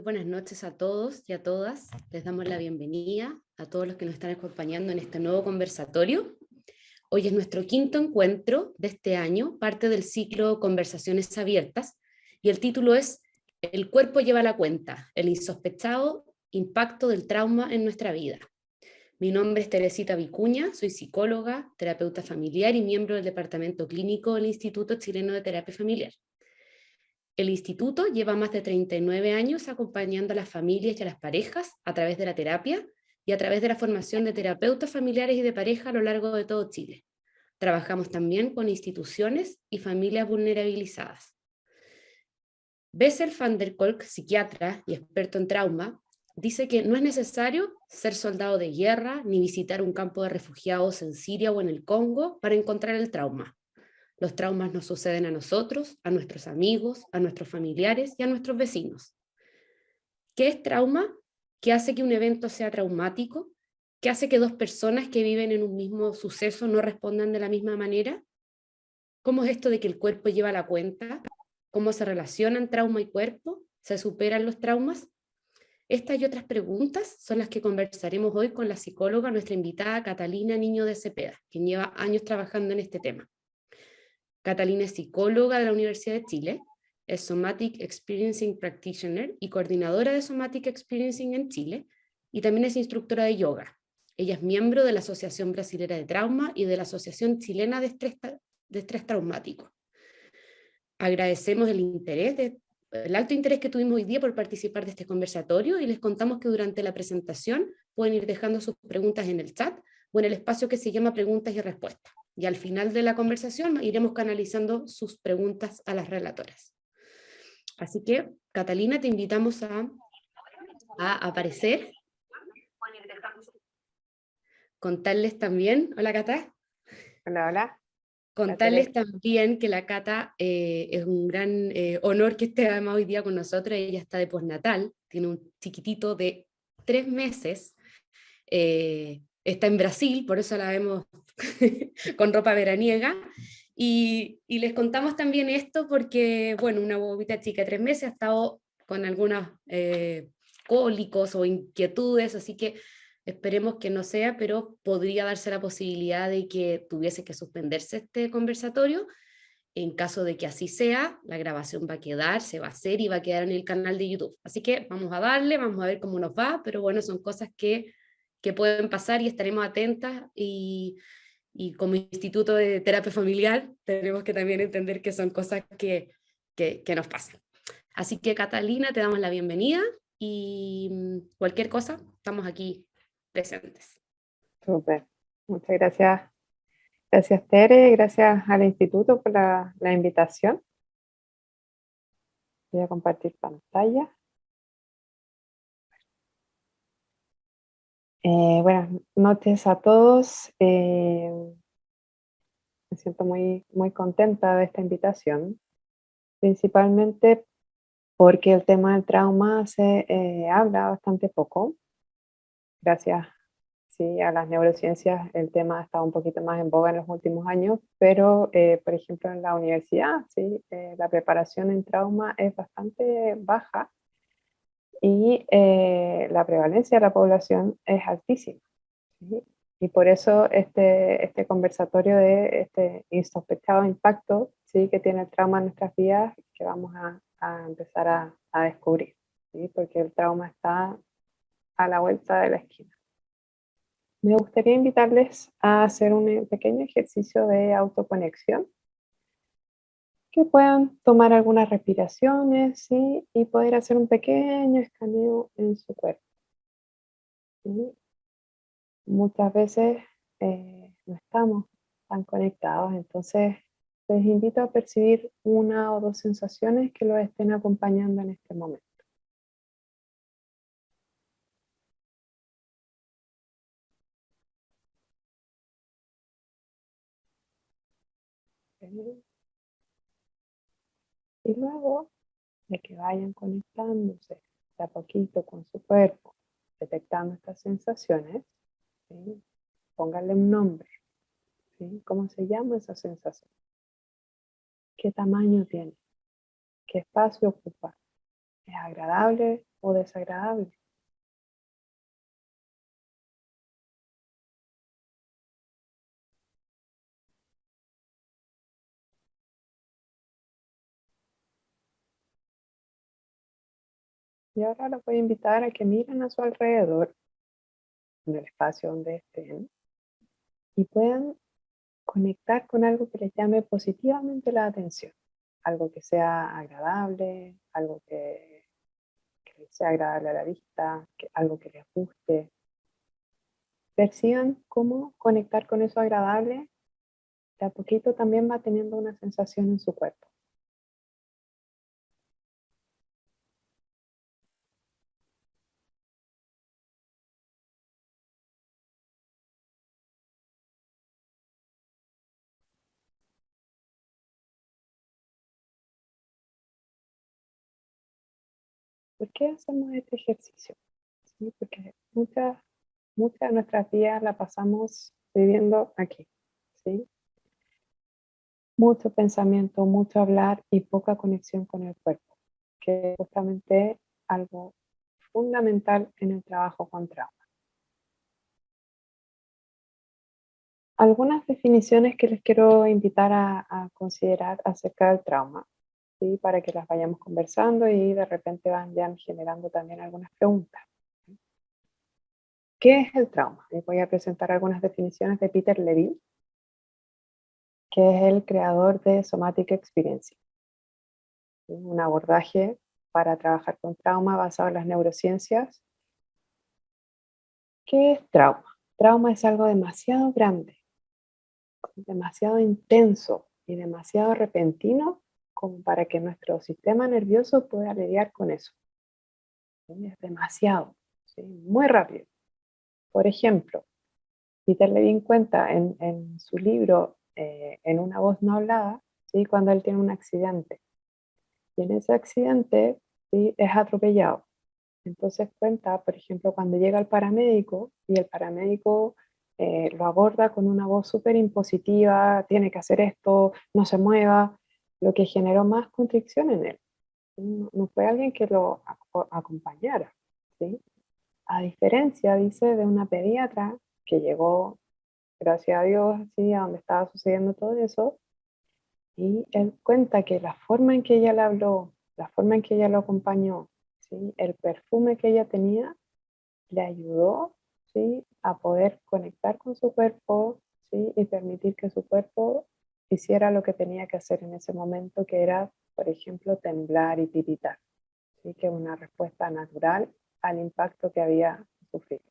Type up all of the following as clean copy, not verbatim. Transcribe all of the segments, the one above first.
buenas noches a todos y a todas. Les damos la bienvenida a todos los que nos están acompañando en este nuevo conversatorio. Hoy es nuestro quinto encuentro de este año, parte del ciclo Conversaciones Abiertas, y el título es El cuerpo lleva la cuenta, el insospechado impacto del trauma en nuestra vida. Mi nombre es Teresita Vicuña, soy psicóloga, terapeuta familiar y miembro del departamento clínico del Instituto Chileno de Terapia Familiar. El instituto lleva más de 39 años acompañando a las familias y a las parejas a través de la terapia y a través de la formación de terapeutas familiares y de pareja a lo largo de todo Chile. Trabajamos también con instituciones y familias vulnerabilizadas. Bessel van der Kolk, psiquiatra y experto en trauma, dice que no es necesario ser soldado de guerra ni visitar un campo de refugiados en Siria o en el Congo para encontrar el trauma. Los traumas nos suceden a nosotros, a nuestros amigos, a nuestros familiares y a nuestros vecinos. ¿Qué es trauma? ¿Qué hace que un evento sea traumático? ¿Qué hace que dos personas que viven en un mismo suceso no respondan de la misma manera? ¿Cómo es esto de que el cuerpo lleva la cuenta? ¿Cómo se relacionan trauma y cuerpo? ¿Se superan los traumas? Estas y otras preguntas son las que conversaremos hoy con la psicóloga, nuestra invitada Catalina Niño de Cepeda, quien lleva años trabajando en este tema. Catalina es psicóloga de la Universidad de Chile, es Somatic Experiencing Practitioner y coordinadora de Somatic Experiencing en Chile, y también es instructora de yoga. Ella es miembro de la Asociación Brasilera de Trauma y de la Asociación Chilena de Estrés Traumático. Agradecemos el alto interés que tuvimos hoy día por participar de este conversatorio y les contamos que durante la presentación pueden ir dejando sus preguntas en el chat o en el espacio que se llama preguntas y respuestas. Y al final de la conversación iremos canalizando sus preguntas a las relatoras. Así que, Catalina, te invitamos a aparecer. Contarles también, hola Cata, Hola, hola. contarles también que la Cata es un gran honor que esté además hoy día con nosotros. Ella está de postnatal, tiene un chiquitito de 3 meses, está en Brasil, por eso la vemos con ropa veraniega. Y les contamos también esto porque, bueno, una bobita chica de 3 meses ha estado con algunos cólicos o inquietudes, así que esperemos que no sea, pero podría darse la posibilidad de que tuviese que suspenderse este conversatorio. En caso de que así sea, la grabación va a quedar, se va a hacer y va a quedar en el canal de YouTube. Así que vamos a darle, vamos a ver cómo nos va, pero bueno, son cosas que pueden pasar y estaremos atentas y como Instituto de Terapia Familiar tenemos que también entender que son cosas que nos pasan. Así que Catalina, te damos la bienvenida y cualquier cosa, estamos aquí presentes. Súper. Muchas gracias. Gracias, Tere. Gracias al instituto por la invitación. Voy a compartir pantalla. Buenas noches a todos. Me siento muy contenta de esta invitación, principalmente porque el tema del trauma se habla bastante poco. Gracias, sí, a las neurociencias el tema ha estado un poquito más en boga en los últimos años, pero por ejemplo en la universidad, sí, la preparación en trauma es bastante baja y la prevalencia de la población es altísima, ¿sí? Y por eso este conversatorio de este insospechado impacto, sí, que tiene el trauma en nuestras vidas, que vamos a empezar a descubrir, ¿sí? Porque el trauma está a la vuelta de la esquina. Me gustaría invitarles a hacer un pequeño ejercicio de autoconexión, que puedan tomar algunas respiraciones, ¿sí? Y poder hacer un pequeño escaneo en su cuerpo, ¿sí? Muchas veces no estamos tan conectados, entonces les invito a percibir una o dos sensaciones que los estén acompañando en este momento. ¿Sí? Y luego de que vayan conectándose de a poquito con su cuerpo, detectando estas sensaciones, ¿sí? Pónganle un nombre, ¿sí? ¿Cómo se llama esa sensación? ¿Qué tamaño tiene? ¿Qué espacio ocupa? ¿Es agradable o desagradable? Y ahora los voy a invitar a que miren a su alrededor, en el espacio donde estén, y puedan conectar con algo que les llame positivamente la atención. Algo que sea agradable, algo que les sea agradable a la vista, algo que les guste. Perciban cómo conectar con eso agradable, de a poquito también va teniendo una sensación en su cuerpo. ¿Por qué hacemos este ejercicio? ¿Sí? Porque muchas de nuestras vidas la pasamos viviendo aquí. ¿Sí? Mucho pensamiento, mucho hablar y poca conexión con el cuerpo, que es justamente algo fundamental en el trabajo con trauma. Algunas definiciones que les quiero invitar a considerar acerca del trauma, ¿sí? Para que las vayamos conversando y de repente vayan generando también algunas preguntas. ¿Qué es el trauma? Les voy a presentar algunas definiciones de Peter Levine, que es el creador de Somatic Experience, un abordaje para trabajar con trauma basado en las neurociencias. ¿Qué es trauma? Trauma es algo demasiado grande, demasiado intenso y demasiado repentino como para que nuestro sistema nervioso pueda lidiar con eso. ¿Sí? Es demasiado, ¿sí? Muy rápido. Por ejemplo, Peter Levine cuenta en su libro En una voz no hablada, ¿sí? Cuando él tiene un accidente. Y en ese accidente, ¿sí? Es atropellado. Entonces cuenta, por ejemplo, cuando llega el paramédico y el paramédico lo aborda con una voz súper impositiva, tiene que hacer esto, no se mueva, lo que generó más constricción en él. No fue alguien que lo acompañara, ¿sí? A diferencia, dice, de una pediatra que llegó, gracias a Dios, ¿sí? A donde estaba sucediendo todo eso, y él cuenta que la forma en que ella le habló, la forma en que ella lo acompañó, ¿sí? El perfume que ella tenía, le ayudó, ¿sí? A poder conectar con su cuerpo, ¿sí? Y permitir que su cuerpo hiciera lo que tenía que hacer en ese momento, que era, por ejemplo, temblar y tiritar, ¿sí? Que es una respuesta natural al impacto que había sufrido.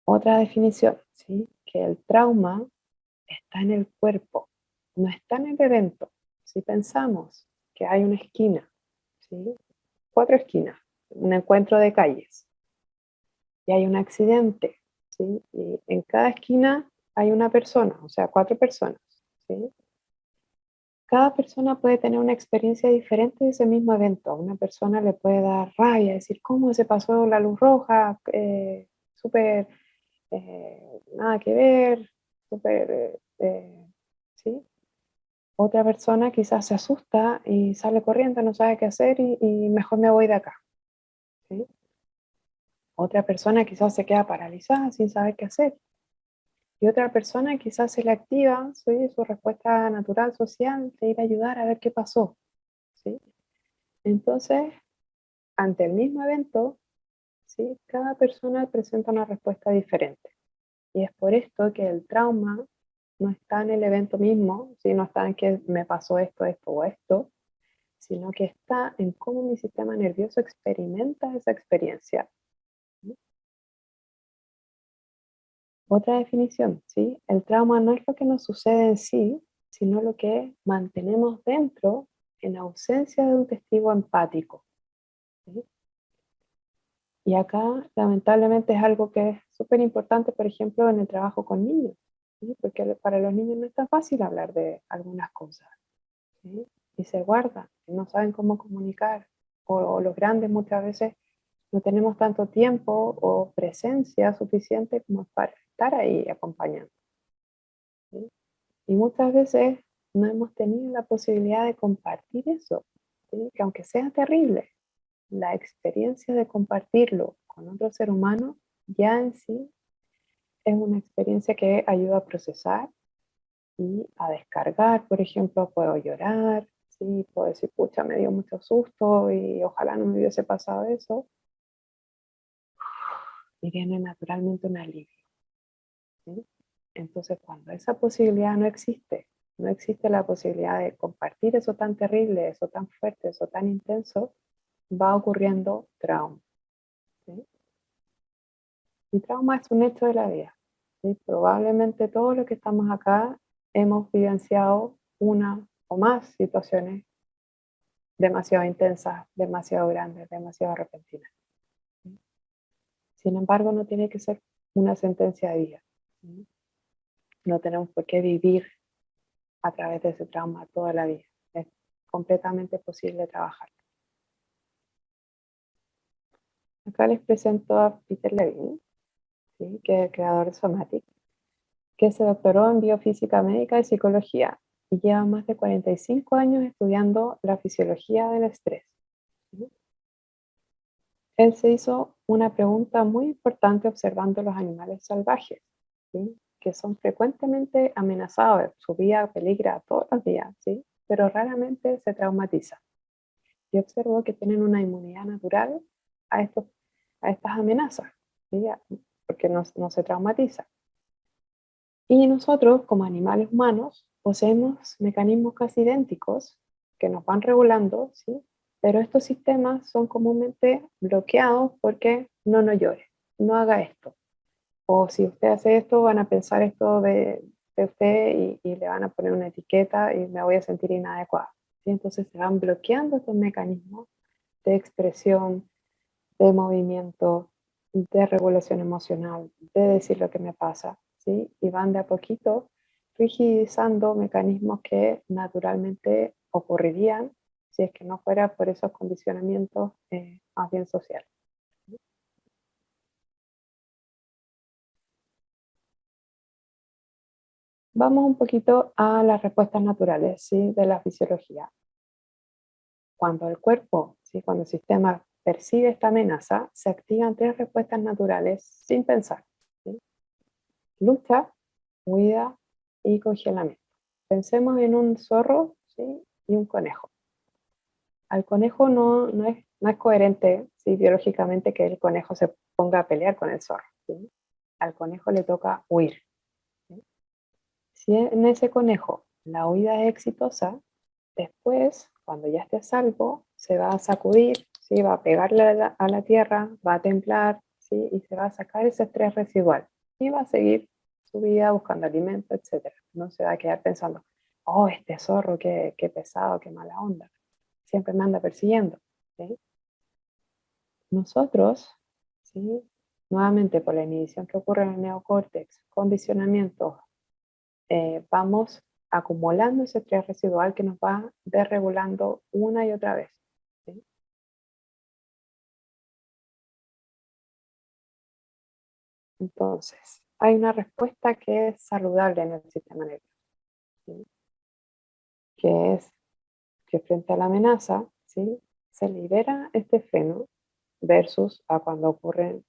Otra definición, ¿sí? Que el trauma está en el cuerpo, no está en el evento. Si pensamos que hay una esquina, ¿sí? 4 esquinas, un encuentro de calles, y hay un accidente, ¿sí? Y en cada esquina hay una persona, o sea, 4 personas, ¿sí? Cada persona puede tener una experiencia diferente de ese mismo evento. A una persona le puede dar rabia, decir, ¿cómo se pasó la luz roja? Súper, nada que ver, súper, ¿sí? Otra persona quizás se asusta y sale corriendo, no sabe qué hacer y mejor me voy de acá, ¿sí? Otra persona quizás se queda paralizada sin saber qué hacer. Y otra persona quizás se le activa, ¿sí? Su respuesta natural social de ir a ayudar a ver qué pasó, ¿sí? Entonces, ante el mismo evento, ¿sí? Cada persona presenta una respuesta diferente. Y es por esto que el trauma no está en el evento mismo, ¿sí? No está en que me pasó esto, esto o esto, sino que está en cómo mi sistema nervioso experimenta esa experiencia. Otra definición, ¿sí? El trauma no es lo que nos sucede en sí, sino lo que mantenemos dentro en ausencia de un testigo empático, ¿sí? Y acá, lamentablemente, es algo que es súper importante, por ejemplo, en el trabajo con niños, ¿sí? Porque para los niños no es tan fácil hablar de algunas cosas, ¿sí? Y se guardan, no saben cómo comunicar, o los grandes muchas veces no tenemos tanto tiempo o presencia suficiente como para estar ahí acompañando, ¿sí? Y muchas veces no hemos tenido la posibilidad de compartir eso, ¿sí? Que aunque sea terrible, la experiencia de compartirlo con otro ser humano ya en sí es una experiencia que ayuda a procesar y a descargar. Por ejemplo, puedo llorar, ¿sí? Puedo decir, pucha, me dio mucho susto y ojalá no me hubiese pasado eso. Y viene naturalmente un alivio, ¿sí? Entonces, cuando esa posibilidad no existe, no existe la posibilidad de compartir eso tan terrible, eso tan fuerte, eso tan intenso, va ocurriendo trauma, ¿sí? Y trauma es un hecho de la vida, ¿sí? Probablemente todos los que estamos acá hemos vivenciado una o más situaciones demasiado intensas, demasiado grandes, demasiado repentinas, ¿sí? Sin embargo, no tiene que ser una sentencia de vida, ¿sí? No tenemos por qué vivir a través de ese trauma toda la vida. Es completamente posible trabajar. Acá les presento a Peter Levine, ¿sí? Que es el creador de Somatic, que se doctoró en biofísica médica y psicología y lleva más de 45 años estudiando la fisiología del estrés, ¿sí? Él se hizo una pregunta muy importante observando los animales salvajes, ¿sí? Que son frecuentemente amenazados, su vida peligra todos los días, ¿sí? Pero raramente se traumatiza. Y observó que tienen una inmunidad natural a, estos, a estas amenazas, ¿sí? Porque no se traumatiza. Y nosotros, como animales humanos, poseemos mecanismos casi idénticos que nos van regulando, ¿sí? Pero estos sistemas son comúnmente bloqueados porque no nos llore, no haga esto. O si usted hace esto, van a pensar esto de usted y le van a poner una etiqueta y me voy a sentir inadecuada, ¿sí? Entonces se van bloqueando estos mecanismos de expresión, de movimiento, de regulación emocional, de decir lo que me pasa, ¿sí? Y van de a poquito rigidizando mecanismos que naturalmente ocurrirían si es que no fuera por esos condicionamientos más bien sociales. Vamos un poquito a las respuestas naturales, ¿sí? De la fisiología. Cuando el cuerpo, ¿sí? Cuando el sistema percibe esta amenaza, se activan tres respuestas naturales sin pensar, ¿sí? Lucha, huida y congelamiento. Pensemos en un zorro, ¿sí? Y un conejo. Al conejo no es coherente, ¿sí? Biológicamente que el conejo se ponga a pelear con el zorro, ¿sí? Al conejo le toca huir, ¿sí? Si en ese conejo la huida es exitosa, después, cuando ya esté a salvo, se va a sacudir, ¿sí? Va a pegarle a la tierra, va a temblar, ¿sí? Y se va a sacar ese estrés residual y va a seguir su vida buscando alimento, etc. No se va a quedar pensando, oh, este zorro, qué pesado, qué mala onda, siempre me anda persiguiendo, ¿sí? Nosotros, ¿sí? Nuevamente por la inhibición que ocurre en el neocórtex, condicionamientos, vamos acumulando ese estrés residual que nos va desregulando una y otra vez, ¿sí? Entonces, hay una respuesta que es saludable en el sistema nervioso, ¿sí? Que es que frente a la amenaza, ¿sí? Se libera este freno versus a cuando ocurren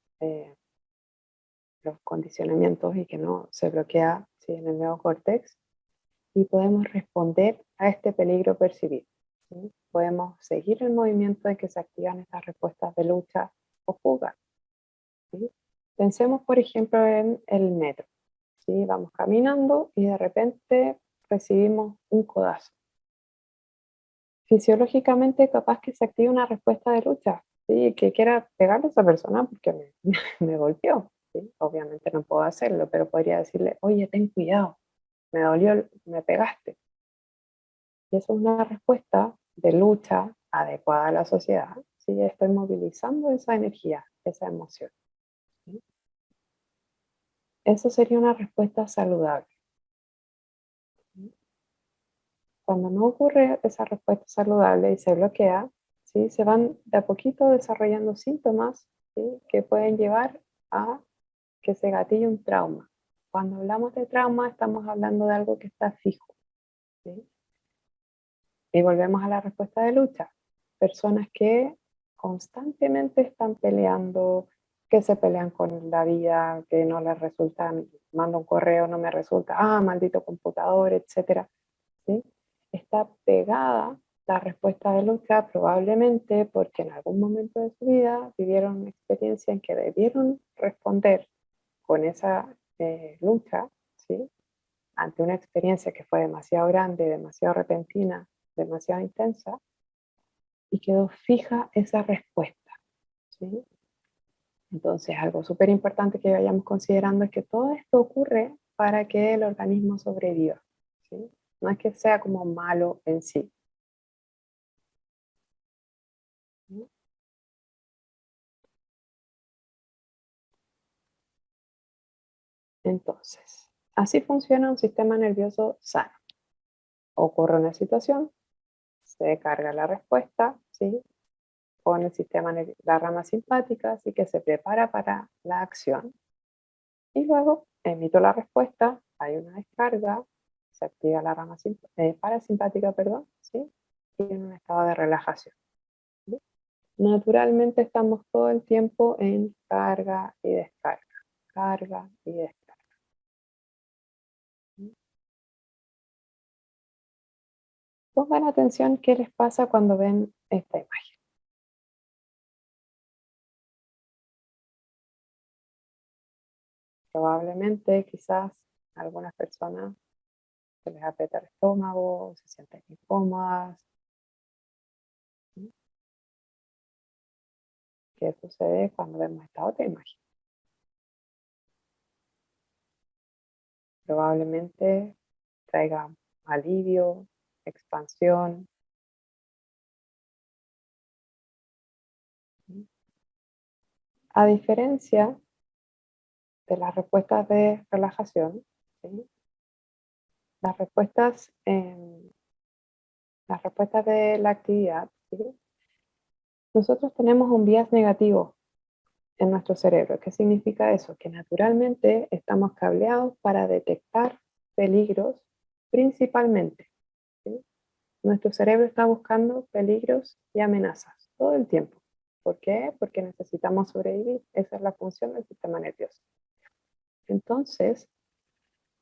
los condicionamientos y que no se bloquea, ¿sí? En el neocórtex y podemos responder a este peligro percibido, ¿sí? Podemos seguir el movimiento de que se activan estas respuestas de lucha o fuga, ¿sí? Pensemos, por ejemplo, en el metro, ¿sí? Vamos caminando y de repente recibimos un codazo. Fisiológicamente capaz que se activa una respuesta de lucha, ¿sí? Que quiera pegarle a esa persona porque me golpeó, ¿sí? Obviamente no puedo hacerlo, pero podría decirle, oye, ten cuidado, me dolió, me pegaste. Y eso es una respuesta de lucha adecuada a la sociedad, ¿sí? Estoy movilizando esa energía, esa emoción, ¿sí? Eso sería una respuesta saludable, ¿sí? Cuando no ocurre esa respuesta saludable y se bloquea, ¿sí? Se van de a poquito desarrollando síntomas, ¿sí? Que pueden llevar a que se gatille un trauma. Cuando hablamos de trauma estamos hablando de algo que está fijo, ¿sí? Y volvemos a la respuesta de lucha. Personas que constantemente están peleando, que se pelean con la vida, que no les resulta, mando un correo, no me resulta, maldito computador, etcétera, ¿sí? Está pegada la respuesta de lucha probablemente porque en algún momento de su vida vivieron una experiencia en que debieron responder con esa lucha, ¿sí? Ante una experiencia que fue demasiado grande, demasiado repentina, demasiado intensa, y quedó fija esa respuesta, ¿sí? Entonces, algo súper importante que vayamos considerando es que todo esto ocurre para que el organismo sobreviva, ¿sí? No es que sea como malo en sí, ¿sí? Entonces, así funciona un sistema nervioso sano. Ocurre una situación, se carga la respuesta, ¿sí? Con el sistema, la rama simpática, así que se prepara para la acción. Y luego emito la respuesta, hay una descarga, se activa la rama parasimpática, perdón, ¿sí? Y en un estado de relajación, ¿sí? Naturalmente estamos todo el tiempo en carga y descarga, carga y descarga. ¿Sí? Pongan atención qué les pasa cuando ven esta imagen. Probablemente, quizás, a algunas personas se les aprieta el estómago, se sienten incómodas. ¿Sí? ¿Qué sucede cuando vemos esta otra imagen? Probablemente traiga alivio, expansión. ¿Sí? A diferencia de las respuestas de relajación, ¿sí? las respuestas, las respuestas de la actividad, ¿sí? Nosotros tenemos un bias negativo en nuestro cerebro. ¿Qué significa eso? Que naturalmente estamos cableados para detectar peligros principalmente, ¿sí? Nuestro cerebro está buscando peligros y amenazas todo el tiempo. ¿Por qué? Porque necesitamos sobrevivir. Esa es la función del sistema nervioso. Entonces,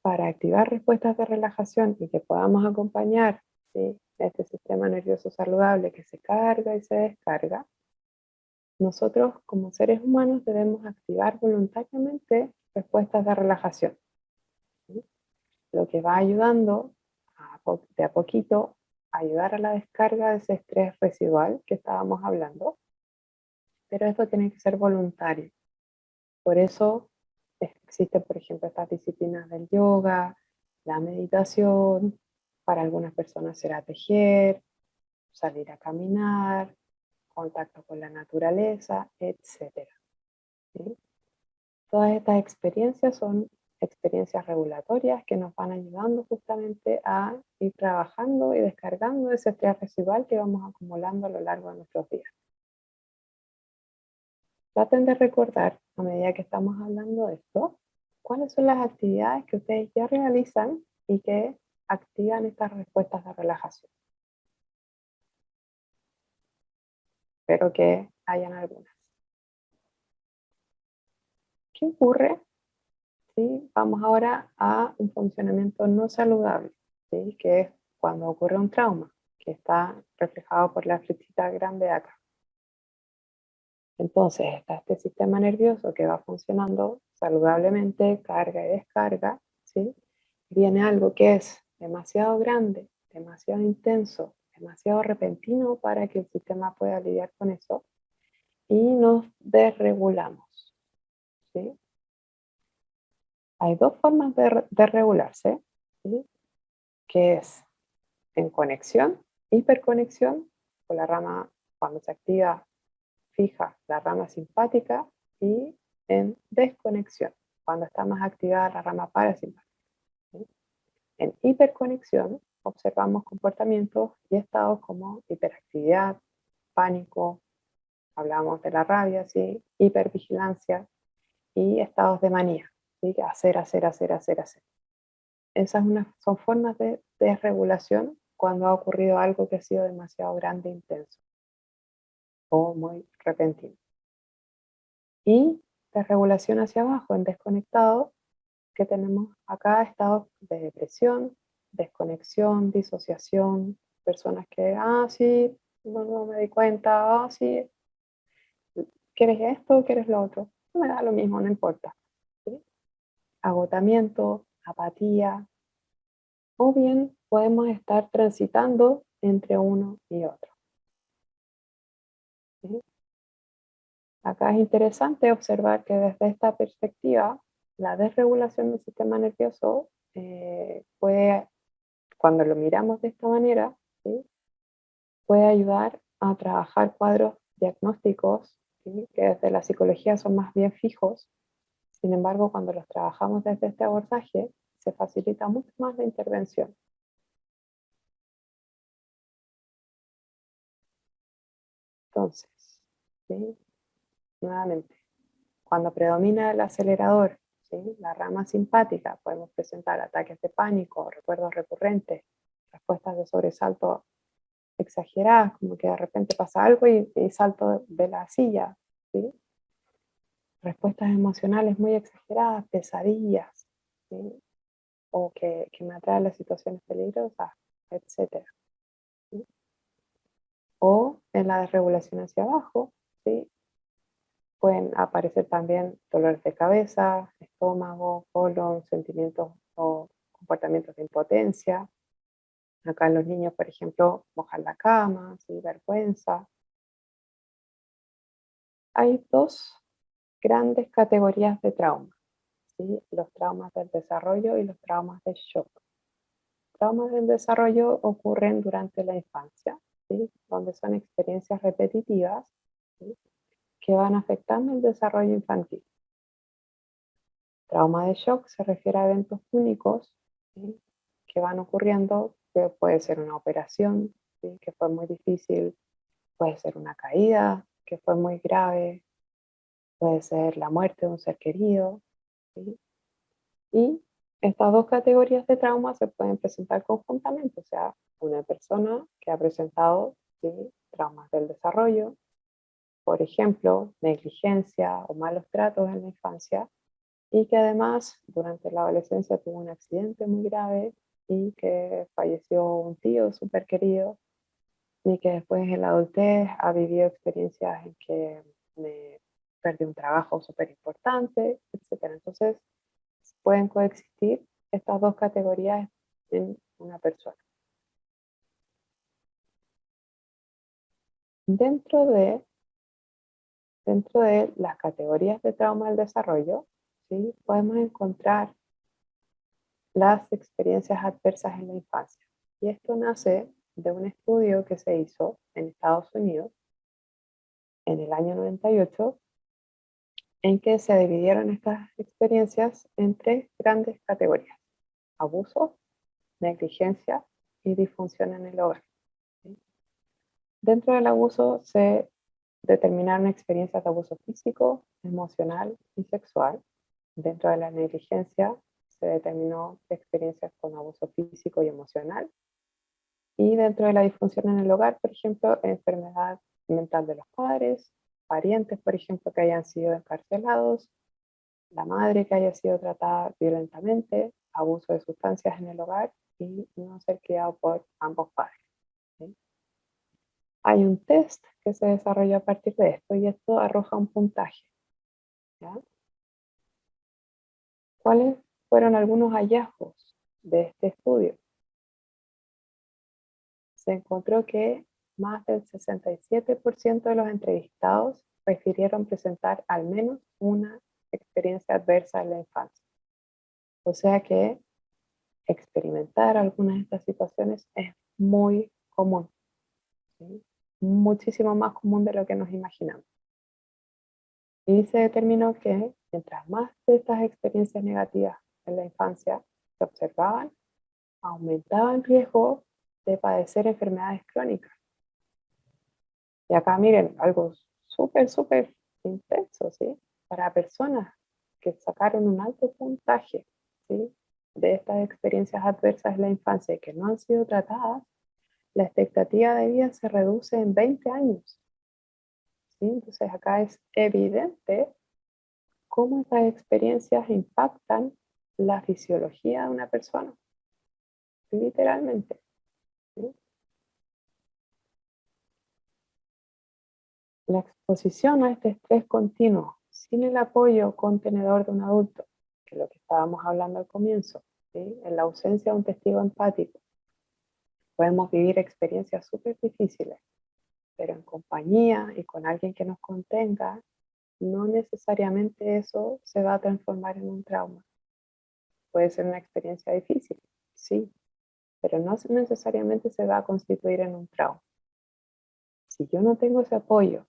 para activar respuestas de relajación y que podamos acompañar, ¿sí?, este sistema nervioso saludable que se carga y se descarga, nosotros como seres humanos debemos activar voluntariamente respuestas de relajación, ¿sí? Lo que va ayudando de a poquito a ayudar a la descarga de ese estrés residual que estábamos hablando, pero esto tiene que ser voluntario. Por eso existen, por ejemplo, estas disciplinas del yoga, la meditación, para algunas personas será tejer, salir a caminar, contacto con la naturaleza, etc. ¿Sí? Todas estas experiencias son experiencias regulatorias que nos van ayudando justamente a ir trabajando y descargando ese estrés residual que vamos acumulando a lo largo de nuestros días. Traten de recordar, a medida que estamos hablando de esto, cuáles son las actividades que ustedes ya realizan y que activan estas respuestas de relajación. Espero que hayan algunas. ¿Qué ocurre si vamos ahora a un funcionamiento no saludable? ¿Sí? Que es cuando ocurre un trauma, que está reflejado por la flechita grande acá. Entonces está este sistema nervioso que va funcionando saludablemente, carga y descarga, ¿sí? Viene algo que es demasiado grande, demasiado intenso, demasiado repentino para que el sistema pueda lidiar con eso y nos desregulamos, ¿sí? Hay dos formas de regularse, ¿sí?, que es en conexión, hiperconexión, con la rama cuando se activa fija la rama simpática, y en desconexión, cuando está más activada la rama parasimpática, ¿sí? En hiperconexión observamos comportamientos y estados como hiperactividad, pánico, hablamos de la rabia, ¿sí?, hipervigilancia y estados de manía, ¿sí?, hacer, hacer, hacer, hacer, hacer. Esas son formas de desregulación cuando ha ocurrido algo que ha sido demasiado grande e intenso o muy repentino. Y desregulación hacia abajo, en desconectado, que tenemos acá estados de depresión, desconexión, disociación, personas que, sí, no me di cuenta, sí, ¿quieres esto? ¿Quieres lo otro? No me da lo mismo, no importa. ¿Sí? Agotamiento, apatía, o bien podemos estar transitando entre uno y otro. ¿Sí? Acá es interesante observar que desde esta perspectiva, la desregulación del sistema nervioso puede, cuando lo miramos de esta manera, ¿sí? Puede ayudar a trabajar cuadros diagnósticos, ¿sí? Que desde la psicología son más bien fijos. Sin embargo, cuando los trabajamos desde este abordaje, se facilita mucho más la intervención. Entonces, ¿sí? Nuevamente, cuando predomina el acelerador, ¿sí? La rama simpática, podemos presentar ataques de pánico, recuerdos recurrentes, respuestas de sobresalto exageradas, como que de repente pasa algo y salto de la silla, ¿sí? Respuestas emocionales muy exageradas, pesadillas, ¿sí? O que me atraen las situaciones peligrosas, etc. ¿Sí? O en la desregulación hacia abajo, ¿sí? Pueden aparecer también dolores de cabeza, estómago, colon, sentimientos o comportamientos de impotencia. Acá en los niños, por ejemplo, mojar la cama, ¿sí? Vergüenza. Hay dos grandes categorías de trauma, ¿sí? Los traumas del desarrollo y los traumas de shock. Traumas del desarrollo ocurren durante la infancia, ¿sí? Donde son experiencias repetitivas, ¿sí? Que van afectando el desarrollo infantil. Trauma de shock se refiere a eventos únicos, ¿sí? Que van ocurriendo, que puede ser una operación, ¿sí? Que fue muy difícil, puede ser una caída que fue muy grave, puede ser la muerte de un ser querido, ¿sí? Y estas dos categorías de trauma se pueden presentar conjuntamente, o sea, una persona que ha presentado, ¿sí? Traumas del desarrollo, por ejemplo, negligencia o malos tratos en la infancia, y que además durante la adolescencia tuvo un accidente muy grave y que falleció un tío súper querido, y que después en la adultez ha vivido experiencias en que me perdí un trabajo súper importante, etc. Entonces, pueden coexistir estas dos categorías en una persona. Dentro de, dentro de las categorías de trauma del desarrollo, ¿sí? Podemos encontrar las experiencias adversas en la infancia. Y esto nace de un estudio que se hizo en Estados Unidos en el año 98, en que se dividieron estas experiencias en tres grandes categorías: abuso, negligencia y disfunción en el hogar. ¿Sí? Dentro del abuso se determinaron experiencias de abuso físico, emocional y sexual. Dentro de la negligencia se determinó experiencias con abuso físico y emocional. Y dentro de la disfunción en el hogar, por ejemplo, enfermedad mental de los padres, parientes, por ejemplo, que hayan sido encarcelados, la madre que haya sido tratada violentamente, abuso de sustancias en el hogar y no ser criado por ambos padres. ¿Sí? Hay un test que se desarrolló a partir de esto y esto arroja un puntaje. ¿Ya? ¿Cuáles fueron algunos hallazgos de este estudio? Se encontró que más del 67% de los entrevistados refirieron presentar al menos una experiencia adversa en la infancia. O sea que experimentar algunas de estas situaciones es muy común, ¿sí? Muchísimo más común de lo que nos imaginamos. Y se determinó que mientras más de estas experiencias negativas en la infancia se observaban, aumentaba el riesgo de padecer enfermedades crónicas. Y acá miren, algo súper intenso, ¿sí? Para personas que sacaron un alto puntaje, ¿sí? de estas experiencias adversas en la infancia y que no han sido tratadas, la expectativa de vida se reduce en 20 años. ¿Sí? Entonces acá es evidente cómo estas experiencias impactan la fisiología de una persona, literalmente. ¿Sí? La exposición a este estrés continuo, sin el apoyo contenedor de un adulto, que es lo que estábamos hablando al comienzo, ¿sí? En la ausencia de un testigo empático, podemos vivir experiencias súper difíciles, pero en compañía y con alguien que nos contenga, no necesariamente eso se va a transformar en un trauma. Puede ser una experiencia difícil, sí, pero no necesariamente se va a constituir en un trauma. Si yo no tengo ese apoyo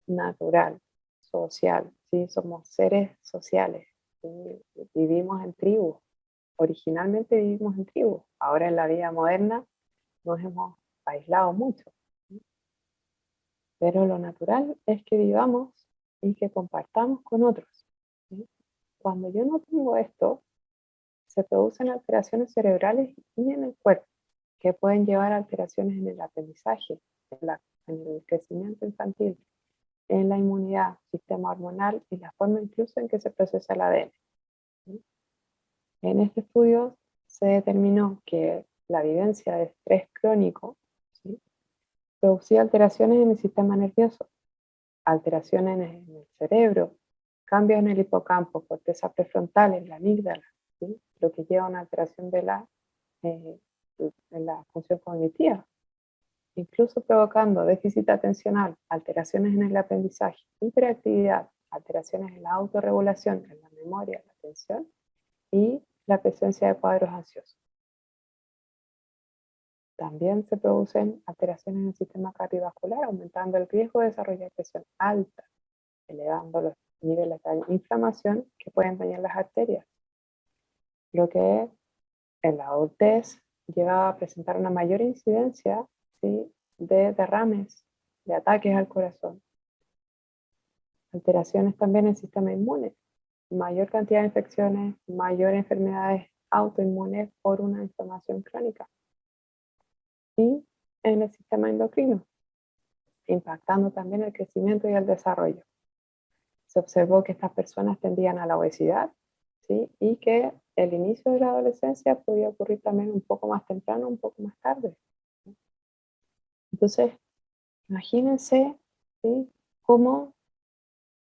natural, social, ¿sí? Somos seres sociales, ¿sí? Vivimos en tribu, originalmente vivimos en tribu, ahora en la vida moderna nos hemos aislado mucho, ¿sí? Pero lo natural es que vivamos y que compartamos con otros, ¿sí? Cuando yo no tengo esto, se producen alteraciones cerebrales y en el cuerpo, que pueden llevar a alteraciones en el aprendizaje, en el crecimiento infantil, en la inmunidad, sistema hormonal y la forma incluso en que se procesa el ADN. ¿Sí? En este estudio se determinó que la vivencia de estrés crónico, ¿sí?, producía alteraciones en el sistema nervioso, alteraciones en el cerebro, cambios en el hipocampo, corteza prefrontal, en la amígdala, ¿sí?, lo que lleva a una alteración eh, en la función cognitiva, incluso provocando déficit atencional, alteraciones en el aprendizaje, hiperactividad, alteraciones en la autorregulación, en la memoria, la atención y la presencia de cuadros ansiosos. También se producen alteraciones en el sistema cardiovascular, aumentando el riesgo de desarrollar presión alta, elevando los niveles de inflamación que pueden dañar las arterias, lo que en la adultez lleva a presentar una mayor incidencia, ¿sí?, de derrames, de ataques al corazón. Alteraciones también en el sistema inmune, mayor cantidad de infecciones, mayor enfermedades autoinmunes por una inflamación crónica. Y en el sistema endocrino, impactando también el crecimiento y el desarrollo. Se observó que estas personas tendían a la obesidad, ¿sí?, y que el inicio de la adolescencia podía ocurrir también un poco más temprano, un poco más tarde. Entonces, imagínense, ¿sí?, cómo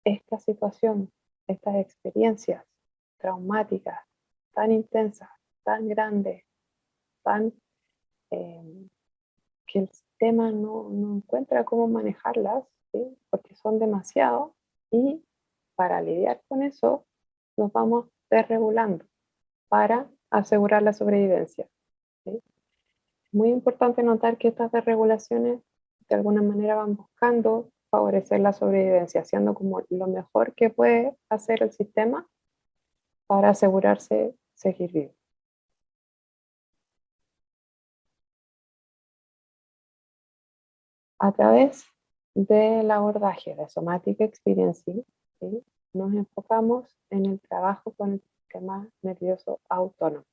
esta situación, estas experiencias traumáticas tan intensas, tan grandes, tan que el sistema no encuentra cómo manejarlas, ¿sí?, porque son demasiado, y para lidiar con eso nos vamos desregulando para asegurar la sobrevivencia, ¿sí? Es muy importante notar que estas desregulaciones de alguna manera van buscando favorecer la sobrevivencia, haciendo como lo mejor que puede hacer el sistema para asegurarse seguir vivo. A través del abordaje de Somatic Experiencing, ¿sí?, nos enfocamos en el trabajo con el sistema nervioso autónomo,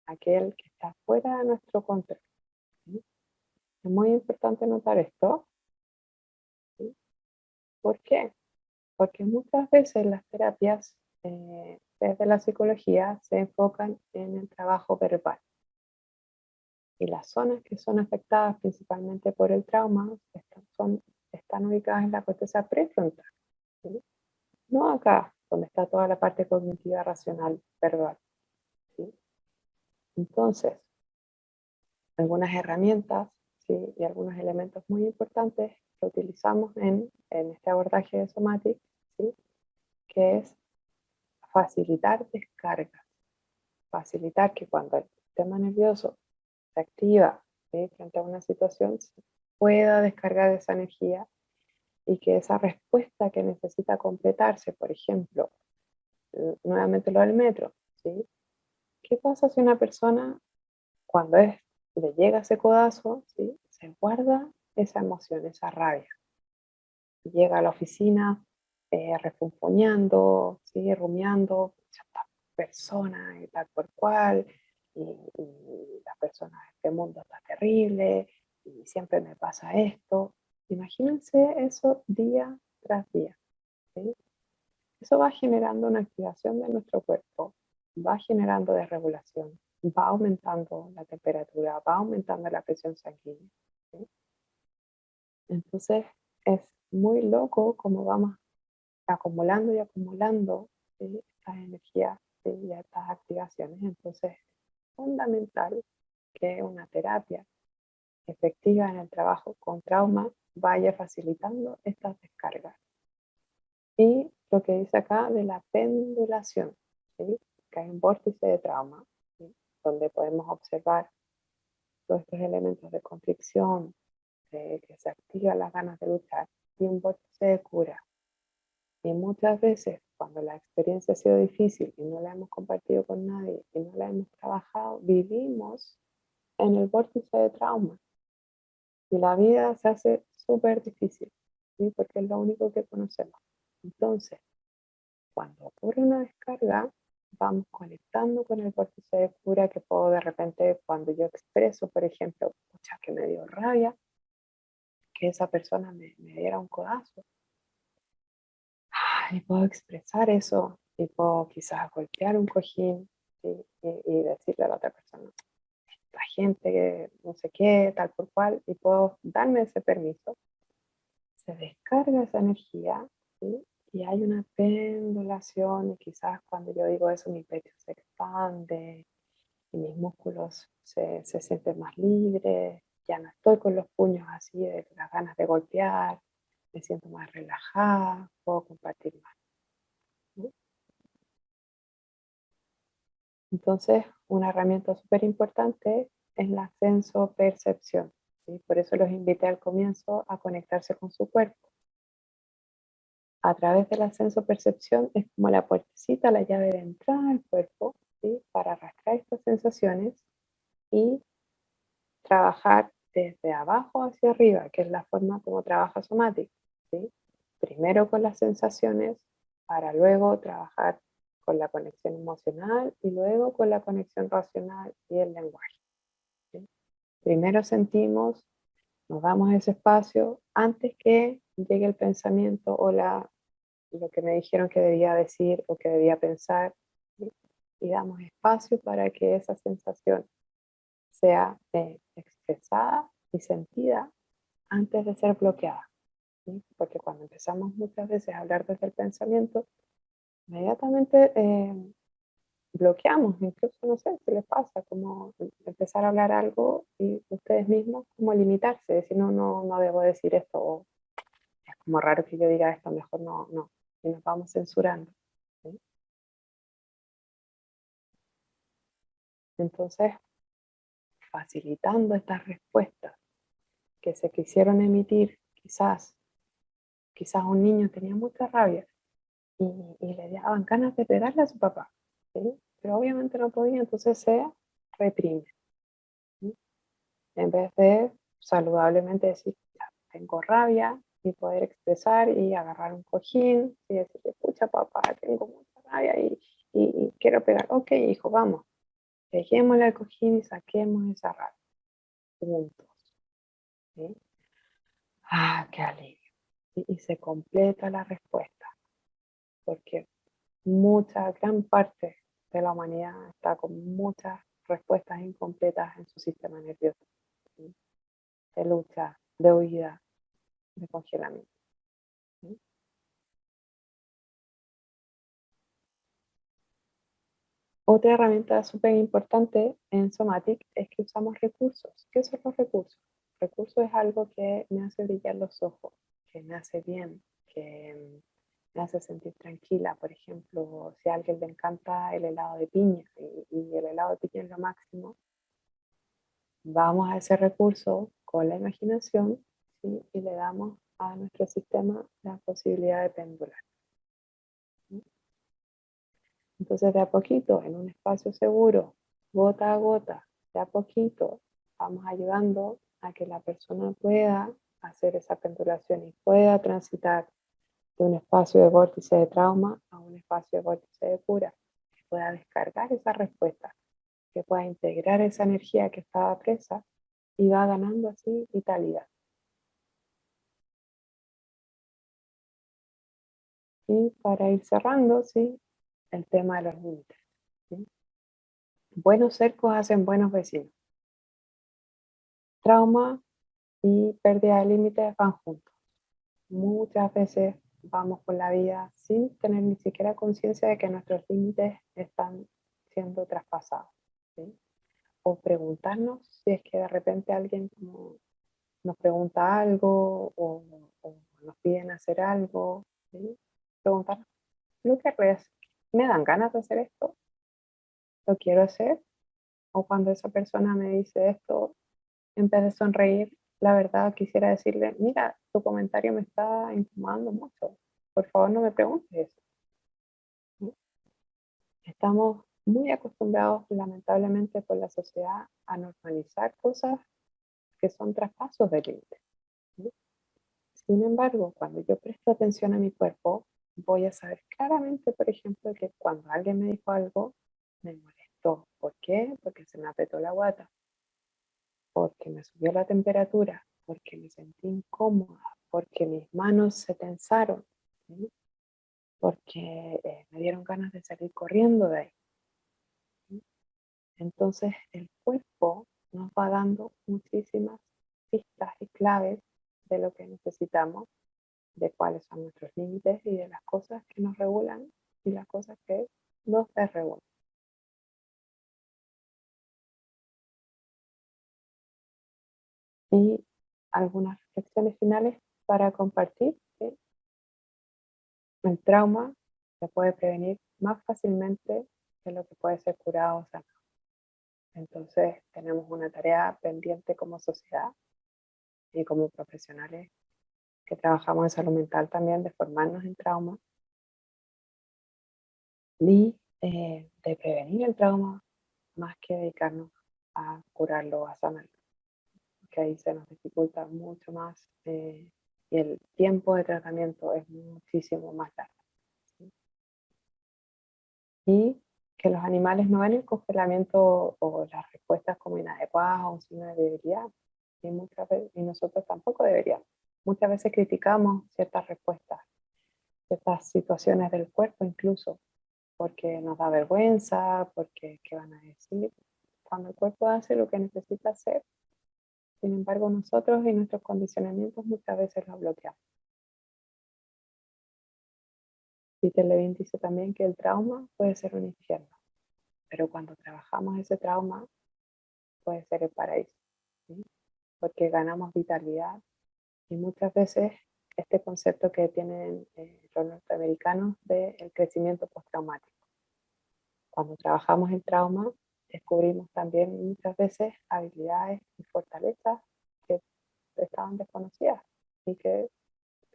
aquel que está fuera de nuestro control, ¿sí? Es muy importante notar esto, ¿sí? ¿Por qué? Porque muchas veces las terapias desde la psicología se enfocan en el trabajo verbal. Y las zonas que son afectadas principalmente por el trauma están ubicadas en la corteza prefrontal, ¿sí? No acá, donde está toda la parte cognitiva, racional, verbal, ¿sí? Entonces, algunas herramientas, ¿sí?, y algunos elementos muy importantes que utilizamos en este abordaje de Somatic, ¿sí?, que es facilitar descargas, facilitar que cuando el sistema nervioso se activa, ¿sí?, frente a una situación, se pueda descargar esa energía y que esa respuesta que necesita completarse, por ejemplo, nuevamente lo del metro, ¿sí? ¿Qué pasa si una persona, cuando le llega ese codazo, ¿sí?, se guarda esa emoción, esa rabia? Llega a la oficina refunfuñando, ¿sí?, rumiando, ya está, persona y tal por cual, y las personas, este mundo está terrible, y siempre me pasa esto. Imagínense eso día tras día, ¿sí? Eso va generando una activación de nuestro cuerpo, va generando desregulación, va aumentando la temperatura, va aumentando la presión sanguínea, ¿sí? Entonces es muy loco cómo vamos acumulando y acumulando, ¿sí?, estas energías, ¿sí?, y estas activaciones. Entonces es fundamental que una terapia efectiva en el trabajo con trauma vaya facilitando estas descargas. Y lo que dice acá de la pendulación, ¿sí?, que hay un vórtice de trauma, ¿sí?, donde podemos observar todos estos elementos de conflicción, que se activan las ganas de luchar, y un vórtice de cura. Y muchas veces, cuando la experiencia ha sido difícil y no la hemos compartido con nadie y no la hemos trabajado, vivimos en el vórtice de trauma. Y la vida se hace súper difícil, ¿sí?, porque es lo único que conocemos. Entonces, cuando ocurre una descarga, vamos conectando con el vórtice de cura, que puedo de repente, cuando yo expreso, por ejemplo, pucha, que me dio rabia que esa persona me diera un codazo, y puedo expresar eso, y puedo quizás golpear un cojín, ¿sí?, y decirle a la otra persona, la gente que no sé qué, tal por cual, y puedo darme ese permiso. Se descarga esa energía, ¿sí?, y hay una pendulación, y quizás cuando yo digo eso mi pecho se expande y mis músculos se sienten más libres, ya no estoy con los puños así de las ganas de golpear, me siento más relajada, puedo compartir más, ¿no? Entonces, una herramienta súper importante es la sensopercepción, ¿sí? Por eso los invité al comienzo a conectarse con su cuerpo. A través de la sensopercepción es como la puertecita, la llave de entrada al cuerpo, ¿sí?, para arrastrar estas sensaciones y trabajar desde abajo hacia arriba, que es la forma como trabaja Somatic, ¿sí? Primero con las sensaciones, para luego trabajar con la conexión emocional y luego con la conexión racional y el lenguaje, ¿sí? Primero sentimos, nos damos ese espacio antes que llegue el pensamiento o lo que me dijeron que debía decir o que debía pensar, ¿sí?, y damos espacio para que esa sensación sea expresada y sentida antes de ser bloqueada, ¿sí? Porque cuando empezamos muchas veces a hablar desde el pensamiento, inmediatamente bloqueamos, incluso no sé si les pasa, como empezar a hablar algo y ustedes mismos como limitarse, decir no, no, no debo decir esto, o es como raro que yo diga esto, mejor no, no, y nos vamos censurando, ¿sí? Entonces, facilitando estas respuestas que se quisieron emitir, quizás un niño tenía mucha rabia y le daban ganas de pegarle a su papá, ¿sí?, pero obviamente no podía, entonces se reprime, ¿sí?, en vez de saludablemente decir, "Ya, tengo rabia", y poder expresar y agarrar un cojín y decirle, pucha papá, tengo mucha rabia y quiero pegar. Ok, hijo, vamos, dejémosle al cojín y saquemos esa rabia juntos, ¿sí? Qué alivio. Y se completa la respuesta, porque gran parte de la humanidad está con muchas respuestas incompletas en su sistema nervioso, ¿sí?, de lucha, de huida, de congelamiento, ¿sí? Otra herramienta súper importante en Somatic es que usamos recursos. ¿Qué son los recursos? Recursos es algo que me hace brillar los ojos, que me hace bien, que me hace sentir tranquila. Por ejemplo, si a alguien le encanta el helado de piña y el helado de piña es lo máximo, vamos a ese recurso con la imaginación, ¿sí?, y le damos a nuestro sistema la posibilidad de pendular, ¿sí? Entonces, de a poquito, en un espacio seguro, gota a gota, de a poquito, vamos ayudando a que la persona pueda hacer esa pendulación y pueda transitar de un espacio de vórtice de trauma a un espacio de vórtice de cura. pueda descargar esa respuesta, que pueda integrar esa energía que estaba presa y va ganando así vitalidad. Y para ir cerrando, ¿sí? El tema de los límites, ¿sí? Buenos cercos hacen buenos vecinos. Trauma y pérdida de límites van juntos. Muchas veces vamos por la vida sin tener ni siquiera conciencia de que nuestros límites están siendo traspasados, ¿sí? O preguntarnos si es que de repente alguien como nos pregunta algo o nos piden hacer algo, ¿sí? Preguntarnos, ¿lo que es? ¿Me dan ganas de hacer esto? ¿Lo quiero hacer? O cuando esa persona me dice esto, en vez de sonreír, la verdad quisiera decirle, mira, tu comentario me está incomodando mucho. Por favor, no me preguntes eso. ¿Sí? Estamos muy acostumbrados, lamentablemente, por la sociedad a normalizar cosas que son traspasos de límites. ¿Sí? Sin embargo, cuando yo presto atención a mi cuerpo, voy a saber claramente, por ejemplo, que cuando alguien me dijo algo, me molestó. ¿Por qué? Porque se me apretó la guata, porque me subió la temperatura, porque me sentí incómoda, porque mis manos se tensaron, ¿sí? Porque me dieron ganas de salir corriendo de ahí, ¿sí? Entonces el cuerpo nos va dando muchísimas pistas y claves de lo que necesitamos, de cuáles son nuestros límites y de las cosas que nos regulan y las cosas que nos desregulan. Y algunas reflexiones finales para compartir, ¿sí? El trauma se puede prevenir más fácilmente de lo que puede ser curado o sanado. Entonces tenemos una tarea pendiente como sociedad y como profesionales que trabajamos en salud mental también, de formarnos en trauma y de prevenir el trauma más que dedicarnos a curarlo o a sanarlo, que ahí se nos dificulta mucho más y el tiempo de tratamiento es muchísimo más largo, ¿sí? Y que los animales no ven el congelamiento o las respuestas como inadecuadas o un signo de debilidad, y, muchas veces, y nosotros tampoco deberíamos. Muchas veces criticamos ciertas respuestas, ciertas situaciones del cuerpo incluso, porque nos da vergüenza, porque qué van a decir, cuando el cuerpo hace lo que necesita hacer. Sin embargo, nosotros y nuestros condicionamientos muchas veces lo bloqueamos. Peter Levine dice también que el trauma puede ser un infierno, pero cuando trabajamos ese trauma puede ser el paraíso, ¿sí? Porque ganamos vitalidad y muchas veces este concepto que tienen los norteamericanos del crecimiento postraumático. Cuando trabajamos el trauma, descubrimos también muchas veces habilidades y fortalezas que estaban desconocidas y que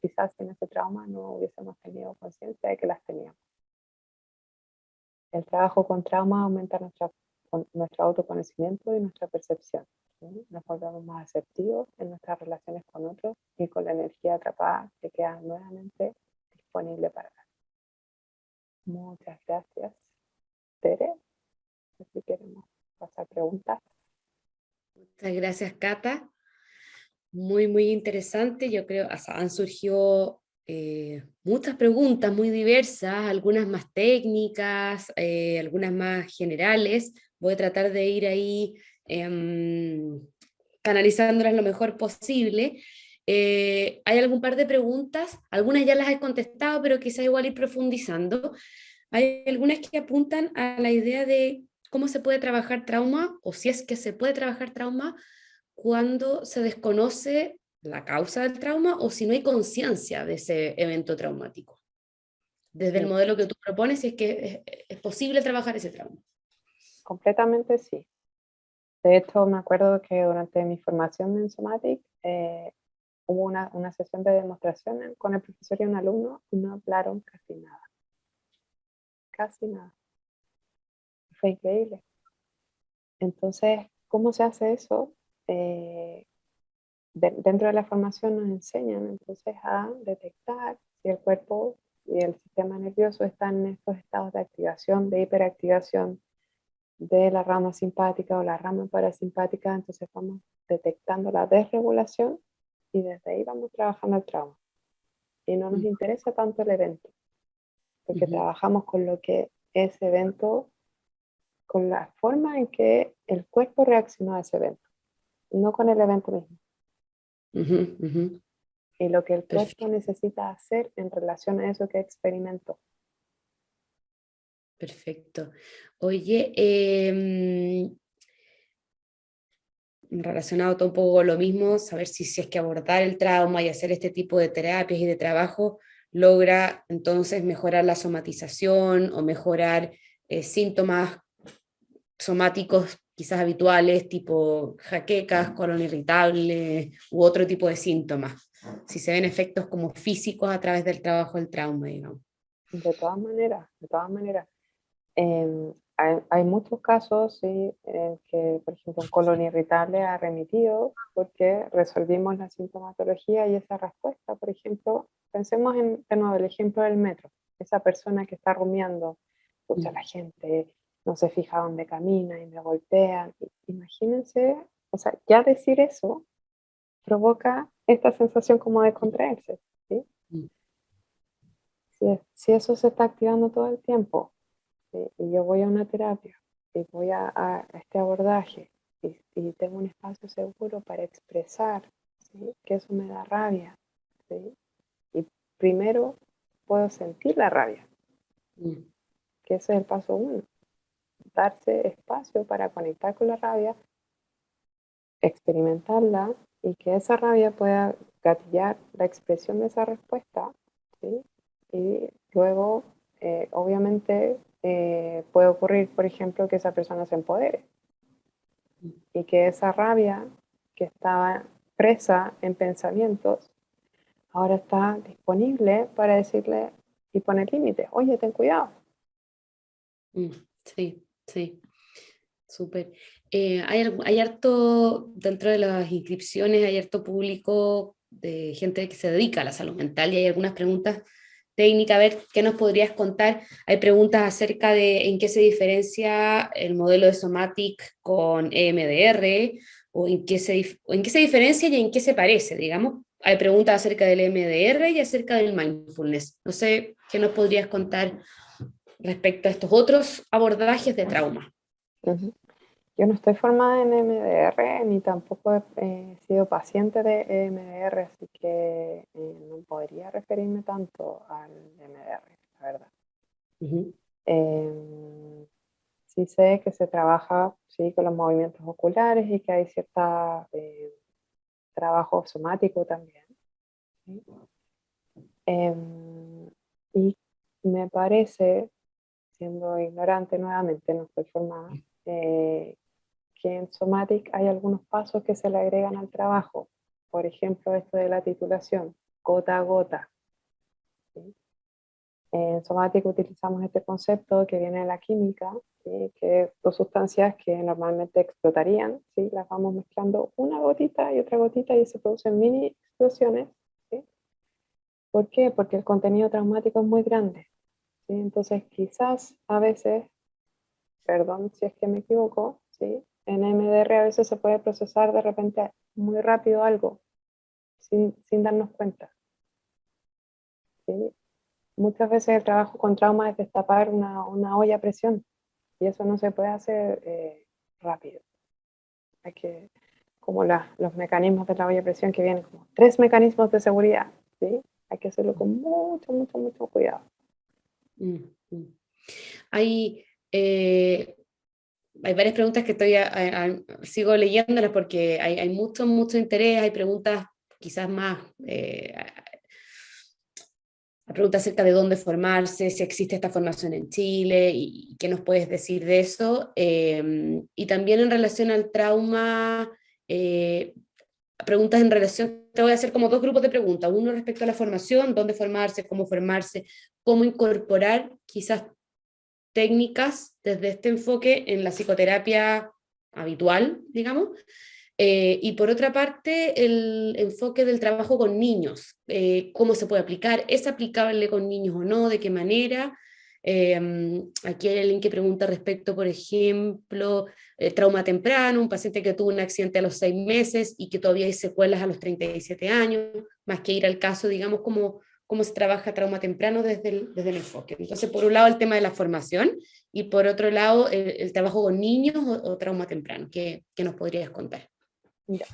quizás sin ese trauma no hubiésemos tenido conciencia de que las teníamos. El trabajo con trauma aumenta nuestro autoconocimiento y nuestra percepción, ¿sí? Nos volvemos más asertivos en nuestras relaciones con otros y con la energía atrapada que queda nuevamente disponible para dar. Muchas gracias, Tere. Si queremos pasar preguntas. Muchas gracias, Cata. Muy, muy interesante. Yo creo, o sea, han surgido muchas preguntas muy diversas, algunas más técnicas, algunas más generales. Voy a tratar de ir ahí canalizándolas lo mejor posible. Hay algún par de preguntas, algunas ya las he contestado, pero quizá igual ir profundizando. Hay algunas que apuntan a la idea de cómo se puede trabajar trauma, o si es que se puede trabajar trauma, cuando se desconoce la causa del trauma o si no hay conciencia de ese evento traumático. Desde el Sí, modelo que tú propones, si es que es posible trabajar ese trauma. completamente sí. De hecho, me acuerdo que durante mi formación en Somatic hubo una sesión de demostración con el profesor y un alumno y no hablaron casi nada. Casi nada. Fue increíble. Entonces, ¿cómo se hace eso? Dentro de la formación nos enseñan entonces a detectar si el cuerpo Y el sistema nervioso está en estos estados de activación, de hiperactivación de la rama simpática o la rama parasimpática, entonces vamos detectando la desregulación y desde ahí vamos trabajando el trauma. Y no nos interesa tanto el evento, porque trabajamos con lo que ese evento, con la forma en que el cuerpo reaccionó a ese evento, no con el evento mismo. Y lo que el cuerpo necesita hacer en relación a eso que experimentó. Perfecto. Oye, relacionado todo un poco con lo mismo, saber si es que abordar el trauma y hacer este tipo de terapias y de trabajo logra entonces mejorar la somatización o mejorar síntomas somáticos quizás habituales, tipo jaquecas, colon irritable u otro tipo de síntomas. Si se ven efectos como físicos a través del trabajo del trauma, digamos. De todas maneras, de todas maneras. Hay muchos casos, sí, en que, por ejemplo, un colon irritable ha remitido porque resolvimos la sintomatología y esa respuesta. Por ejemplo, pensemos de nuevo el ejemplo del metro. Esa persona que está rumiando, escucha a la gente, no se fija dónde camina y me golpean. Imagínense, o sea, ya decir eso provoca esta sensación como de contraerse, ¿sí? Si eso se está activando todo el tiempo, y yo voy a una terapia y voy a este abordaje y tengo un espacio seguro para expresar, ¿sí?, que eso me da rabia, ¿sí? Y primero puedo sentir la rabia, que ese es el paso uno, darse espacio para conectar con la rabia, experimentarla y que esa rabia pueda gatillar la expresión de esa respuesta, ¿sí? Y luego, obviamente, puede ocurrir, por ejemplo, que esa persona se empodere y que esa rabia que estaba presa en pensamientos ahora está disponible para decirle y poner límites. Oye, ten cuidado. Sí, sí, súper. Hay harto, dentro de las inscripciones, hay harto público de gente que se dedica a la salud mental y hay algunas preguntas técnicas. A ver, ¿qué nos podrías contar? Hay preguntas acerca de en qué se diferencia el modelo de Somatic con EMDR o en qué se diferencia y en qué se parece, digamos. Hay preguntas acerca del EMDR y acerca del mindfulness. No sé, ¿qué nos podrías contar respecto a estos otros abordajes de trauma? Uh-huh. Yo no estoy formada en EMDR ni tampoco he sido paciente de EMDR, así que no podría referirme tanto al EMDR, la verdad. Sí sé que se trabaja, sí, con los movimientos oculares y que hay cierta trabajo somático también, ¿sí? Y me parece, siendo ignorante nuevamente, no estoy formada, que en Somatic hay algunos pasos que se le agregan al trabajo. Por ejemplo, esto de la titulación, gota a gota, ¿sí? En Somatic utilizamos este concepto que viene de la química, ¿sí?, que dos sustancias que normalmente explotarían, ¿sí?, las vamos mezclando una gotita y otra gotita y se producen mini explosiones, ¿sí? ¿Por qué? Porque el contenido traumático es muy grande, ¿sí? Entonces quizás a veces, perdón si es que me equivoco, ¿sí?, en MDR a veces se puede procesar de repente muy rápido algo sin darnos cuenta, ¿sí? Muchas veces el trabajo con trauma es destapar una olla a presión y eso no se puede hacer rápido. Hay que, como los mecanismos de la olla a presión que vienen como 3 mecanismos de seguridad, ¿sí? Hay que hacerlo con mucho, mucho, mucho cuidado. Hay, hay varias preguntas que sigo leyéndolas porque hay mucho, mucho interés, hay preguntas quizás más, preguntas acerca de dónde formarse, si existe esta formación en Chile y qué nos puedes decir de eso. Y también en relación al trauma, preguntas en relación, te voy a hacer como dos grupos de preguntas, uno respecto a la formación, dónde formarse, cómo incorporar quizás técnicas desde este enfoque en la psicoterapia habitual, digamos, Y por otra parte, el enfoque del trabajo con niños, cómo se puede aplicar, ¿es aplicable con niños o no? ¿De qué manera? Aquí hay alguien que pregunta respecto, por ejemplo, trauma temprano, un paciente que tuvo un accidente a los 6 meses y que todavía hay secuelas a los 37 años, más que ir al caso, digamos, cómo se trabaja trauma temprano desde el enfoque. Entonces, por un lado, el tema de la formación y por otro lado, el trabajo con niños o trauma temprano. ¿Qué nos podrías contar? Ya.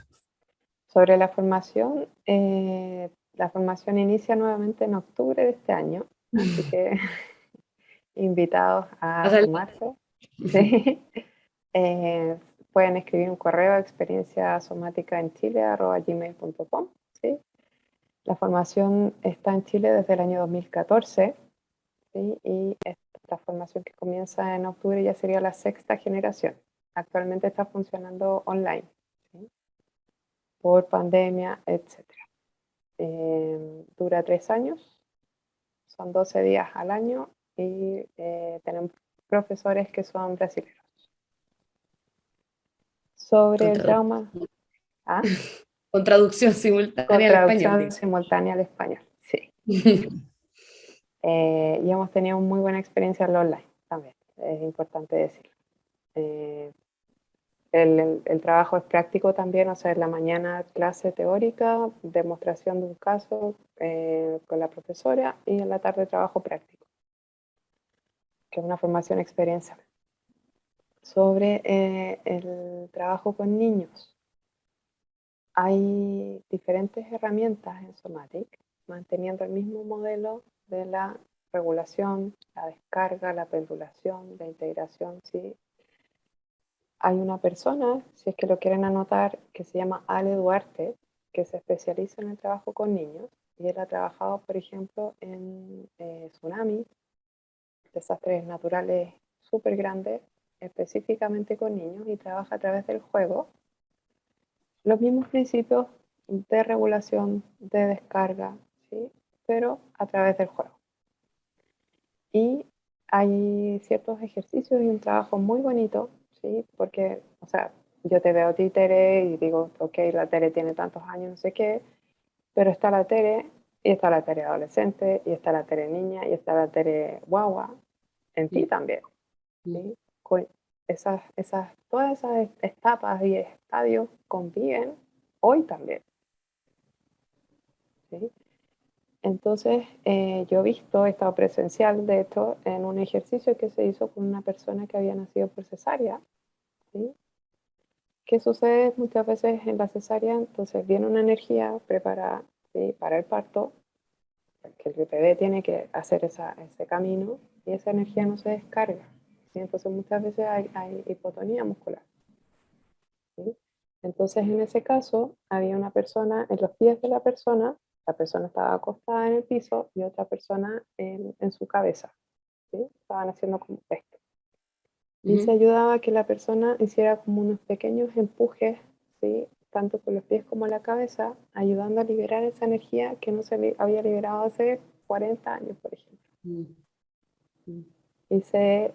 Sobre la formación inicia nuevamente en octubre de este año, así que invitados a sumarse. Sí. Eh, Pueden escribir un correo a experienciasomáticaenchile@gmail.com. ¿Sí? La formación está en Chile desde el año 2014, ¿sí? Y esta formación que comienza en octubre ya sería la sexta generación. Actualmente está funcionando online, ¿sí? Por pandemia, etc. Dura 3 años, son 12 días al año y tenemos profesores que son brasileños. Sobre Con el trauma, con traducción con simultánea al español, traducción digo. simultánea al español, sí. Y hemos tenido muy buena experiencia en lo online también, es importante decirlo. El trabajo es práctico también, o sea, en la mañana clase teórica, demostración de un caso con la profesora y en la tarde trabajo práctico, que es una formación experiencial. Sobre el trabajo con niños, hay diferentes herramientas en Somatic, manteniendo el mismo modelo de la regulación, la descarga, la pendulación, la integración, ¿sí? Hay una persona, si es que lo quieren anotar, que se llama Ale Duarte, que se especializa en el trabajo con niños, y él ha trabajado, por ejemplo, en tsunamis, desastres naturales súper grandes, específicamente con niños, y trabaja a través del juego los mismos principios de regulación, de descarga, ¿sí? Pero a través del juego. Y hay ciertos ejercicios y un trabajo muy bonito, ¿sí? Porque, o sea, yo te veo a ti, Tere, y digo, ok, la Tere tiene tantos años, no sé qué, pero está la Tere, y está la Tere adolescente, y está la Tere niña, y está la Tere guagua, en ti también, ¿sí? Con todas esas etapas y estadios conviven hoy también, ¿sí? Entonces, yo he visto, he estado presencial de esto en un ejercicio que se hizo con una persona que había nacido por cesárea, ¿sí? ¿Qué sucede muchas veces en la cesárea? Entonces viene una energía preparada, ¿sí? Para el parto, que el bebé tiene que hacer ese camino y esa energía no se descarga, ¿sí? Entonces muchas veces hay hipotonía muscular, ¿sí? Entonces en ese caso había una persona en los pies de la persona estaba acostada en el piso y otra persona en su cabeza, ¿sí? Estaban haciendo como esto. Y se ayudaba a que la persona hiciera como unos pequeños empujes, ¿sí? Tanto con los pies como la cabeza, ayudando a liberar esa energía que no se había liberado hace 40 años, por ejemplo. Y se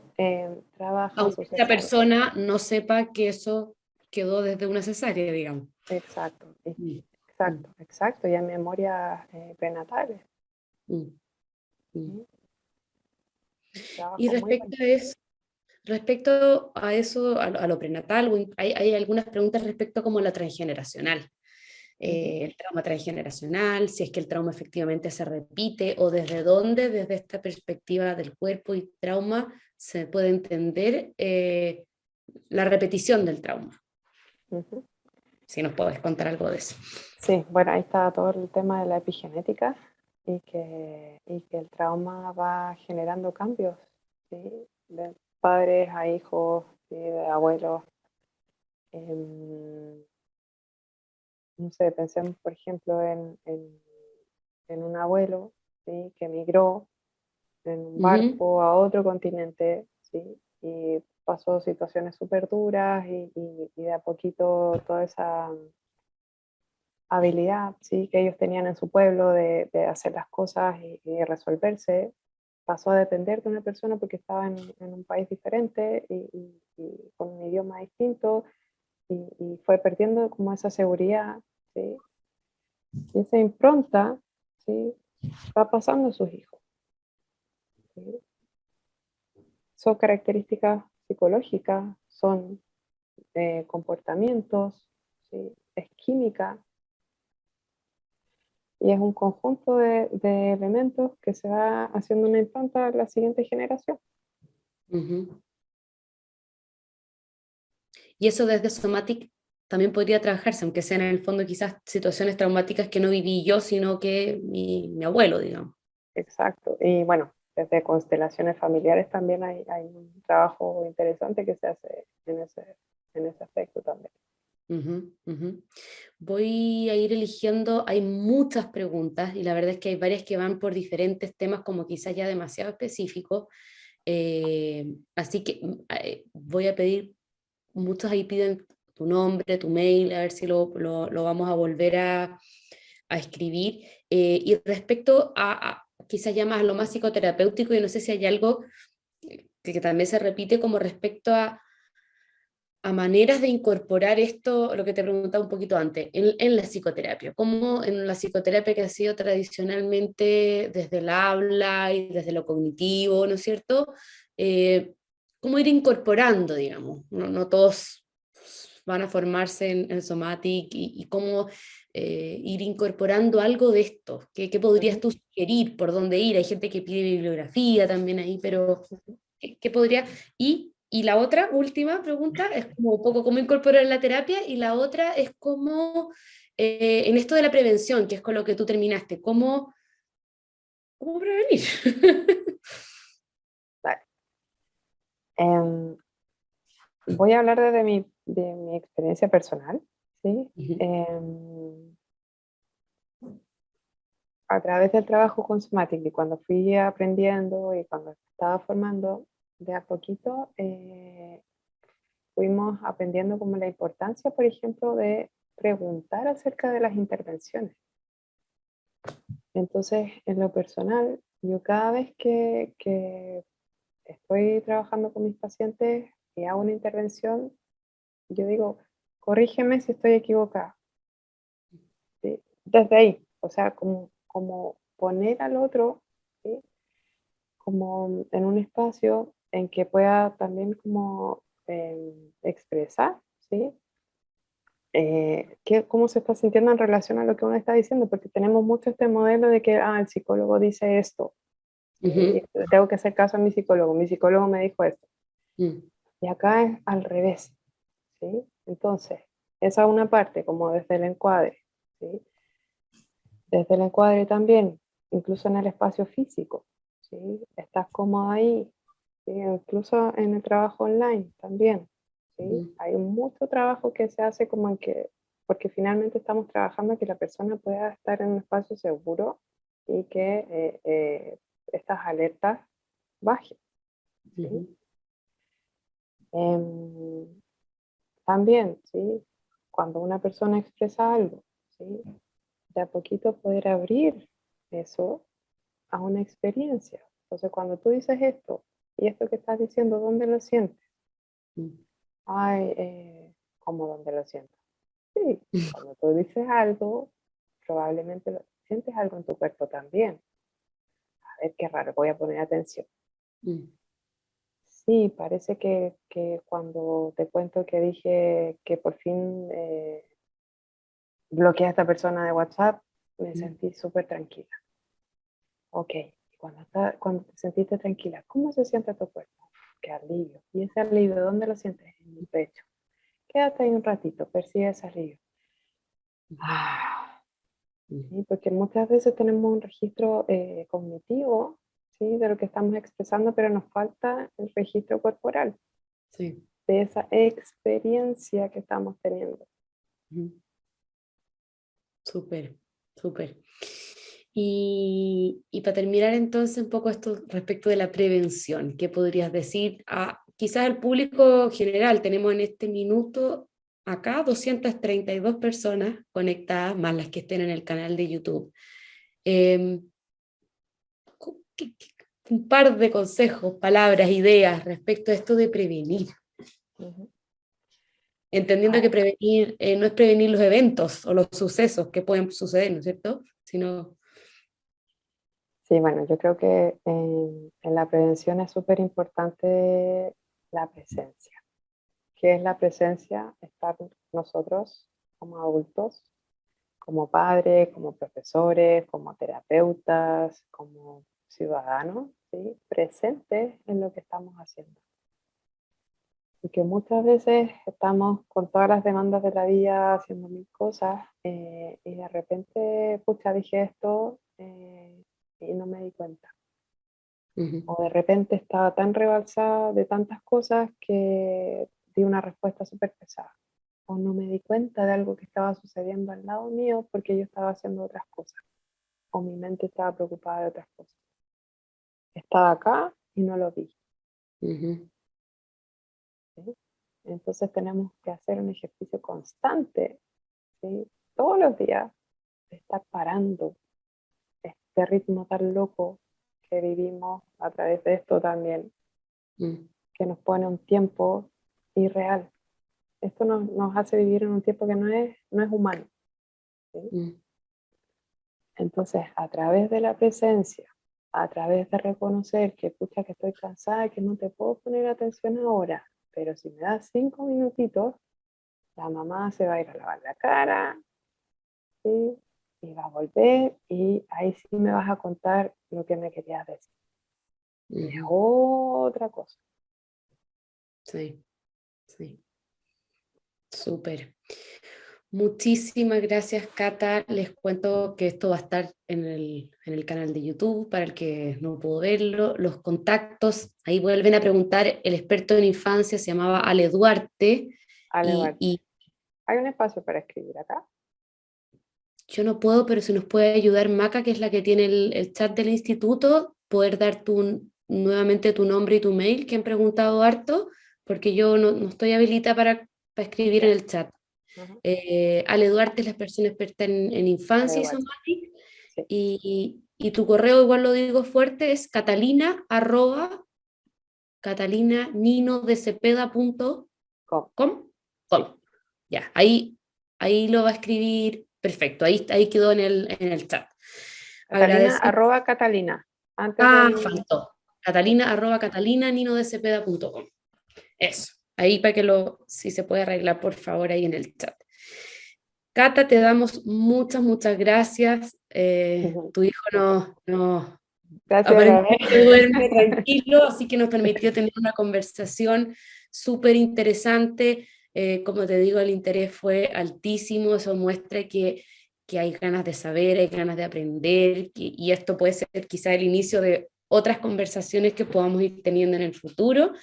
trabaja Aunque esa asociación. persona no sepa que eso quedó desde una cesárea, digamos. Exacto, Mm, mm, exacto, exacto, y en memorias prenatales. mm, mm. ¿Sí? Un Y trabajo muy bueno. respecto a eso, a lo prenatal, hay algunas preguntas respecto como a la transgeneracional. Ujú. El trauma transgeneracional, si es que el trauma efectivamente se repite o desde dónde, desde esta perspectiva del cuerpo y trauma, se puede entender la repetición del trauma. Ujú. Si nos puedes contar algo de eso. Sí, bueno, ahí está todo el tema de la epigenética y que el trauma va generando cambios, ¿sí? De padres a hijos, ¿sí? De abuelos. Em, no sé, pensemos, por ejemplo, en un abuelo, ¿sí? Que migró en un Ujú. barco a otro continente, ¿sí? Y pasó situaciones súper duras y de a poquito toda esa habilidad, ¿sí? Que ellos tenían en su pueblo de hacer las cosas y resolverse, pasó a depender de una persona porque estaba en un país diferente y con un idioma distinto y fue perdiendo como esa seguridad, ¿sí? Y esa impronta, ¿sí? Va pasando a sus hijos, ¿sí? Son características psicológicas, son comportamientos, ¿sí? Es química, y es un conjunto de elementos que se va haciendo una impronta a la siguiente generación. Ujú. Y eso desde Somatic también podría trabajarse, aunque sean en el fondo quizás situaciones traumáticas que no viví yo, sino que mi abuelo, digamos. Exacto. Y bueno, desde constelaciones familiares también hay un trabajo interesante que se hace en ese aspecto también. Ujú, ujú. Voy a ir eligiendo, hay muchas preguntas y la verdad es que hay varias que van por diferentes temas como quizás ya demasiado específicos. Así que voy a pedir, muchos ahí piden tu nombre, tu mail, a ver si lo vamos a volver a escribir. Y respecto quizás ya más a lo más psicoterapéutico, yo no sé si hay algo que también se repite como respecto a maneras de incorporar esto, lo que te preguntaba un poquito antes, en la psicoterapia. ¿Cómo en la psicoterapia que ha sido tradicionalmente desde el habla y desde lo cognitivo, ¿no es cierto? ¿Cómo ir incorporando, digamos? No todos van a formarse en Somatic y cómo ir incorporando algo de esto. ¿Qué podrías Ujú, tú sugerir? ¿Por dónde ir? Hay gente que pide bibliografía también ahí, pero ujú. ¿qué podría? Y la otra, última pregunta, es como un poco cómo incorporar la terapia y la otra es cómo, en esto de la prevención, que es con lo que tú terminaste, cómo prevenir. Vale. Em, Voy a hablar de mi experiencia personal, ¿sí? Ujú, A través del trabajo con Somatic y cuando fui aprendiendo y cuando estaba formando, de a poquito fuimos aprendiendo como la importancia, por ejemplo, de preguntar acerca de las intervenciones. Entonces, en lo personal, yo cada vez que estoy trabajando con mis pacientes y hago una intervención, yo digo, corrígeme si estoy equivocada. ¿Sí? Desde ahí, o sea, como poner al otro, ¿sí? Como en un espacio en que pueda también como expresar, ¿sí? Cómo se está sintiendo en relación a lo que uno está diciendo, porque tenemos mucho este modelo de que el psicólogo dice esto, ¿sí? Y ujú, tengo que hacer caso a mi psicólogo me dijo esto, y acá es al revés, ¿sí? Entonces, esa es una parte, como desde el encuadre, ¿sí? Desde el encuadre también, incluso en el espacio físico, ¿sí? Estás cómodo ahí, ¿sí? Incluso en el trabajo online también, ¿sí? ujú, Hay mucho trabajo que se hace como en que, porque finalmente estamos trabajando que la persona pueda estar en un espacio seguro y que estas alertas bajen, ¿sí? ujú, Em, También, ¿sí? Cuando una persona expresa algo, ¿sí? De a poquito poder abrir eso a una experiencia. Entonces, cuando tú dices esto y esto que estás diciendo, ¿dónde lo sientes? ujú, Ay, ¿cómo dónde lo siento? Sí, cuando tú dices algo, probablemente sientes algo en tu cuerpo también. A ver, qué raro, voy a poner atención. ujú, Sí, parece que cuando te cuento que dije que por fin bloqueé a esta persona de WhatsApp, me ujú, sentí súper tranquila. Ok, cuando te sentiste tranquila, ¿cómo se siente tu cuerpo? Qué alivio. ¿Y ese alivio dónde lo sientes? En el pecho. Quédate ahí un ratito, percibe ese alivio. Ah, ujú. ¿sí? Porque muchas veces tenemos un registro cognitivo, ¿sí? De lo que estamos expresando, pero nos falta el registro corporal Sí. de esa experiencia que estamos teniendo. Ujú. Súper, súper. Y para terminar entonces un poco esto respecto de la prevención, ¿qué podrías decir a quizás al público general? Tenemos en este minuto acá 232 personas conectadas, más las que estén en el canal de YouTube. Eh, un par de consejos, palabras, ideas respecto a esto de prevenir. Ujú. entendiendo que prevenir no es prevenir los eventos o los sucesos que pueden suceder, ¿no es cierto? Sino... Sí, bueno, yo creo que en la prevención es súper importante la presencia. ¿Qué es la presencia? Estar nosotros como adultos, como padres, como profesores, como terapeutas, como ciudadanos, ¿sí? Presentes en lo que estamos haciendo. Porque muchas veces estamos con todas las demandas de la vida haciendo mil cosas y de repente, pucha, dije esto y no me di cuenta. O de repente estaba tan rebalsada de tantas cosas que di una respuesta súper pesada. O no me di cuenta de algo que estaba sucediendo al lado mío porque yo estaba haciendo otras cosas. O mi mente estaba preocupada de otras cosas. Estaba acá y no lo vi. Uh-huh. ¿Sí? Entonces tenemos que hacer un ejercicio constante, ¿sí? Todos los días, de estar parando este ritmo tan loco que vivimos a través de esto también, que nos pone un tiempo irreal. Esto nos hace vivir en un tiempo que no es humano, ¿sí? Entonces, a través de la presencia, a través de reconocer que pucha que estoy cansada, que no te puedo poner atención ahora, pero si me das 5 minutitos, la mamá se va a ir a lavar la cara, ¿sí? Y va a volver y ahí sí me vas a contar lo que me querías decir. Y es otra cosa. Sí, sí. Súper. Muchísimas gracias, Cata. Les cuento que esto va a estar en el canal de YouTube para el que no pudo verlo. Los contactos, ahí vuelven a preguntar, el experto en infancia se llamaba Ale Duarte y Hay un espacio para escribir acá. yo no puedo, pero si nos puede ayudar Maca, que es la que tiene el chat del instituto, poder dar nuevamente tu nombre y tu mail, que han preguntado harto, porque yo no estoy habilitada para escribir en el chat. Uh-huh. Ale Duarte es la persona experta en infancia y Igual. somática, Sí. y tu correo, igual lo digo fuerte, es catalina@catalinaninodcepeda.com. Sí. Ya, ahí lo va a escribir, perfecto, ahí quedó en el chat. Catalina, Agradecer. arroba Catalina. Antes del... Faltó. Sí. Catalina@catalinaninodcepeda.com. Eso, ahí para que si se puede arreglar, por favor, ahí en el chat. Cata, te damos muchas gracias. Tu hijo Gracias, Gaby. aparentemente duerme tranquilo, así que nos permitió tener una conversación súper interesante. Como te digo, el interés fue altísimo, eso muestra que hay ganas de saber, hay ganas de aprender, y esto puede ser quizá el inicio de otras conversaciones que podamos ir teniendo en el futuro.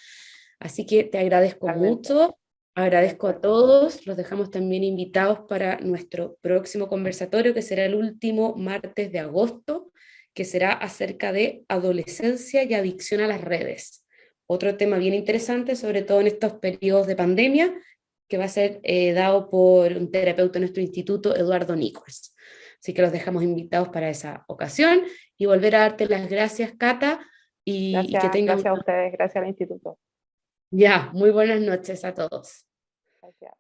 Así que te agradezco Totalmente. mucho. Agradezco a todos, los dejamos también invitados para nuestro próximo conversatorio, que será el último martes de agosto, que será acerca de adolescencia y adicción a las redes. Otro tema bien interesante, sobre todo en estos periodos de pandemia, que va a ser dado por un terapeuta de nuestro instituto, Eduardo Nichols. Así que los dejamos invitados para esa ocasión y volver a darte las gracias, Cata, y que tengan Gracias a ustedes, gracias al instituto. ya muy buenas noches a todos. Gracias.